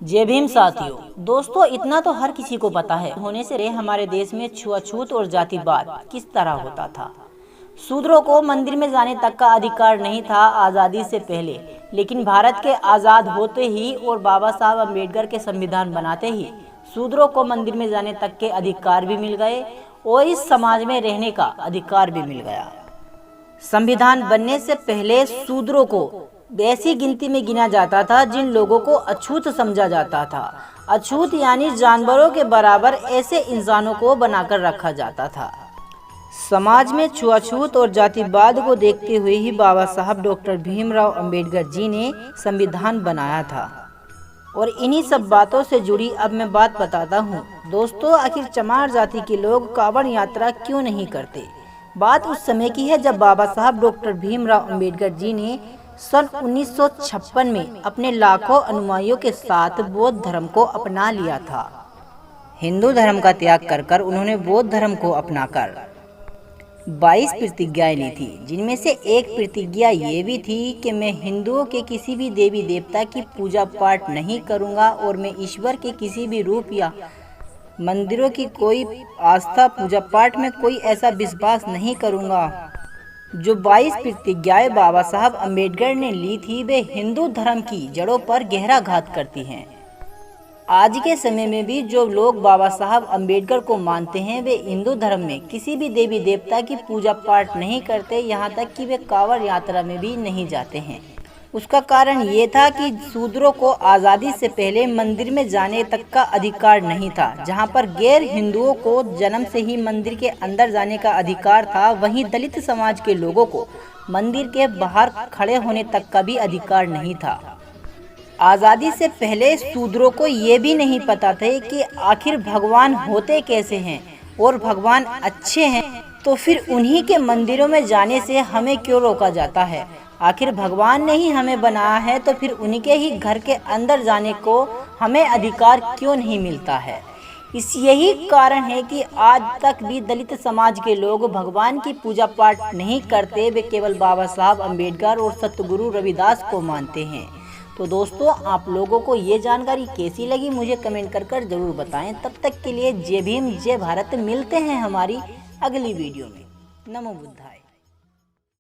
जय भीम साथियों। दोस्तों, इतना तो हर किसी को पता है होने से हमारे देश में छुआछूत और जातिवाद किस तरह होता था। शूद्रों को मंदिर में जाने तक का अधिकार नहीं था आज़ादी से पहले, लेकिन भारत के आज़ाद होते ही और बाबा साहब अम्बेडकर के संविधान बनाते ही शूद्रों को मंदिर में जाने तक के अधिकार भी मिल गए और इस समाज में रहने का अधिकार भी मिल गया। संविधान बनने से पहले शूद्रों को ऐसी गिनती में गिना जाता था जिन लोगों को अछूत समझा जाता था। अछूत यानी जानवरों के बराबर ऐसे इंसानों को बनाकर रखा जाता था। समाज में छुआछूत और जातिवाद को देखते हुए ही बाबा साहब डॉक्टर भीमराव अंबेडकर जी ने संविधान बनाया था। और इन्हीं सब बातों से जुड़ी अब मैं बात बताता हूँ। दोस्तों, आखिर चमार जाति के लोग कांवड़ यात्रा क्यों नहीं करते? बात उस समय की है जब बाबा साहब डॉक्टर भीमराव अंबेडकर जी ने सन 1956 में अपने लाखों अनुयायियों के साथ बौद्ध धर्म को अपना लिया था। हिंदू धर्म का त्याग कर उन्होंने बौद्ध धर्म को अपनाकर 22 प्रतिज्ञाएं ली थी, जिनमें से एक प्रतिज्ञा ये भी थी कि मैं हिंदुओं के किसी भी देवी देवता की पूजा पाठ नहीं करूंगा और मैं ईश्वर के किसी भी रूप या मंदिरों की कोई आस्था पूजा पाठ में कोई ऐसा विश्वास नहीं करूंगा। जो 22 प्रतिज्ञाएं बाबा साहब अम्बेडकर ने ली थी वे हिंदू धर्म की जड़ों पर गहरा घात करती हैं। आज के समय में भी जो लोग बाबा साहब अम्बेडकर को मानते हैं वे हिंदू धर्म में किसी भी देवी देवता की पूजा पाठ नहीं करते, यहाँ तक कि वे कांवड़ यात्रा में भी नहीं जाते हैं। उसका कारण ये था कि शूद्रों को आज़ादी से पहले मंदिर में जाने तक का अधिकार नहीं था। जहाँ पर गैर हिंदुओं को जन्म से ही मंदिर के अंदर जाने का अधिकार था, वहीं दलित समाज के लोगों को मंदिर के बाहर खड़े होने तक का भी अधिकार नहीं था। आज़ादी से पहले शूद्रों को ये भी नहीं पता था कि आखिर भगवान होते कैसे हैं और भगवान अच्छे हैं तो फिर उन्हीं के मंदिरों में जाने से हमें क्यों रोका जाता है। आखिर भगवान ने ही हमें बनाया है तो फिर उनके ही घर के अंदर जाने को हमें अधिकार क्यों नहीं मिलता है। यही कारण है कि आज तक भी दलित समाज के लोग भगवान की पूजा पाठ नहीं करते, वे केवल बाबा साहब अम्बेडकर और सतगुरु रविदास को मानते हैं। तो दोस्तों, आप लोगों को ये जानकारी कैसी लगी मुझे कमेंट कर जरूर बताएं। तब तक के लिए जय भीम, जय भारत। मिलते हैं हमारी अगली वीडियो में। नमो बुद्धाय।